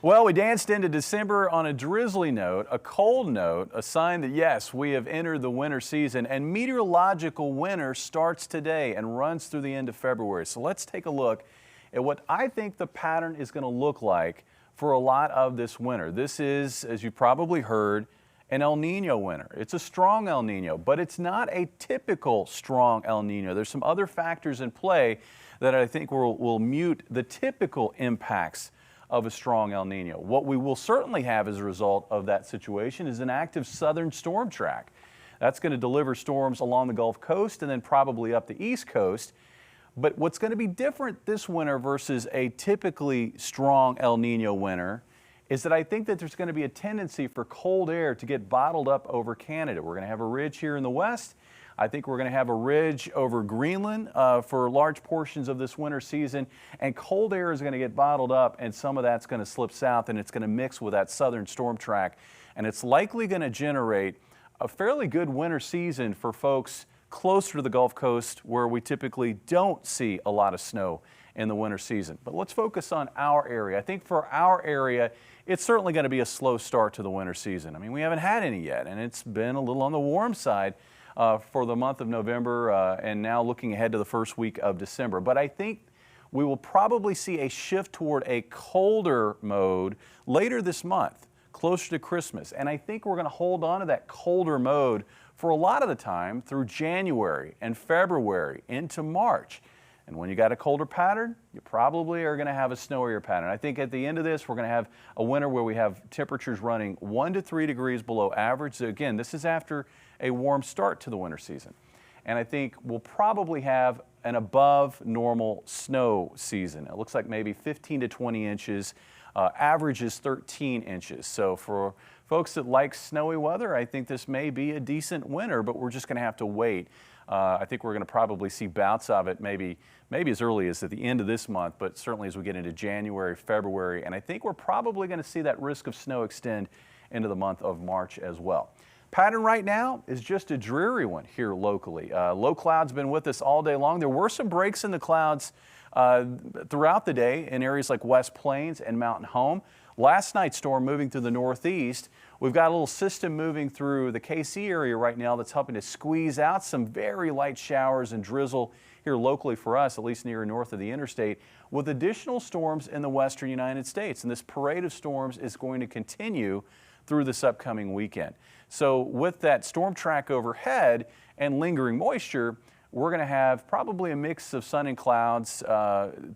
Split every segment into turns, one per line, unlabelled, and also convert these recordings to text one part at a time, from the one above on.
Well, we danced into December on a drizzly note, a cold note, a sign that yes, we have entered the winter season, and meteorological winter starts today and runs through the end of February. So let's take a look at what I think the pattern is going to look like for a lot of this winter. This is, as you probably heard, an El Nino winter. It's a strong El Nino, but it's not a typical strong El Nino. There's some other factors in play that I think will mute the typical impacts of a strong El Nino. What we will certainly have as a result of that situation is an active southern storm track. That's going to deliver storms along the Gulf Coast and then probably up the East Coast. But what's going to be different this winter versus a typically strong El Nino winter is that I think that there's going to be a tendency for cold air to get bottled up over Canada. We're going to have a ridge here in the west. I think we're going to have a ridge over Greenland for large portions of this winter season, and cold air is going to get bottled up, and some of that's going to slip south, and it's going to mix with that southern storm track, and it's likely going to generate a fairly good winter season for folks closer to the Gulf Coast where we typically don't see a lot of snow in the winter season. But let's focus on our area. I think for our area, it's certainly going to be a slow start to the winter season. I mean, we haven't had any yet, and it's been a little on the warm side for the month of November and now looking ahead to the first week of December. But I think we will probably see a shift toward a colder mode later this month, closer to Christmas. And I think we're going to hold on to that colder mode for a lot of the time through January and February into March. And when you got a colder pattern, you probably are going to have a snowier pattern. I think at the end of this, we're going to have a winter where we have temperatures running 1 to 3 degrees below average. So again, this is after a warm start to the winter season. And I think we'll probably have an above normal snow season. It looks like maybe 15 to 20 inches. Average is 13 inches. So for folks that like snowy weather, I think this may be a decent winter, but we're just going to have to wait. I think we're going to probably see bouts of it maybe as early as at the end of this month, but certainly as we get into January, February, and I think we're probably going to see that risk of snow extend into the month of March as well. Pattern right now is just a dreary one here locally. Low clouds been with us all day long. There were some breaks in the clouds throughout the day in areas like West Plains and Mountain Home. Last night's storm moving through the northeast. We've got a little system moving through the KC area right now that's helping to squeeze out some very light showers and drizzle here locally for us, at least near and north of the interstate, with additional storms in the western United States. And this parade of storms is going to continue through this upcoming weekend. So with that storm track overhead and lingering moisture, we're going to have probably a mix of sun and clouds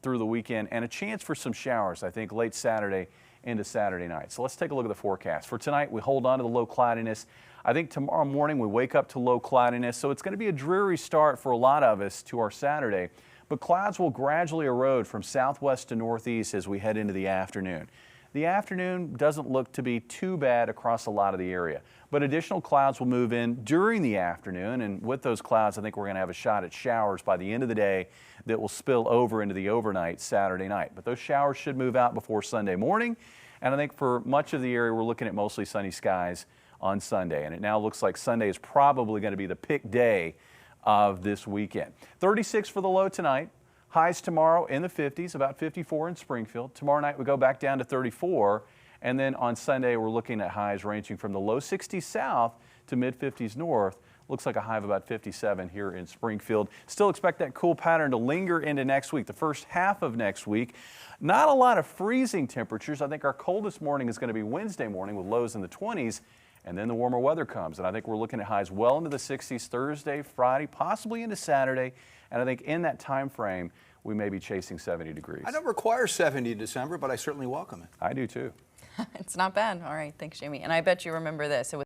through the weekend and a chance for some showers, I think, late Saturday into Saturday night. So let's take a look at the forecast. For tonight, we hold on to the low cloudiness. I think tomorrow morning we wake up to low cloudiness, so it's going to be a dreary start for a lot of us to our Saturday, but clouds will gradually erode from southwest to northeast as we head into the afternoon. The afternoon doesn't look to be too bad across a lot of the area, but additional clouds will move in during the afternoon, and with those clouds I think we're going to have a shot at showers by the end of the day that will spill over into the overnight Saturday night. But those showers should move out before Sunday morning, and I think for much of the area we're looking at mostly sunny skies on Sunday, and it now looks like Sunday is probably going to be the pick day of this weekend. 36 for the low tonight. Highs tomorrow in the 50s, about 54 in Springfield. Tomorrow night we go back down to 34, and then on Sunday we're looking at highs ranging from the low 60s south to mid 50s north. Looks like a high of about 57 here in Springfield. Still expect that cool pattern to linger into next week, the first half of next week. Not a lot of freezing temperatures. I think our coldest morning is going to be Wednesday morning with lows in the 20s, and then the warmer weather comes. And I think we're looking at highs well into the 60s Thursday, Friday, possibly into Saturday. And I think in that time frame, we may be chasing 70 degrees.
I don't require 70 in December, but I certainly welcome it.
I do too.
It's not bad. All right. Thanks, Jamie. And I bet you remember this. It was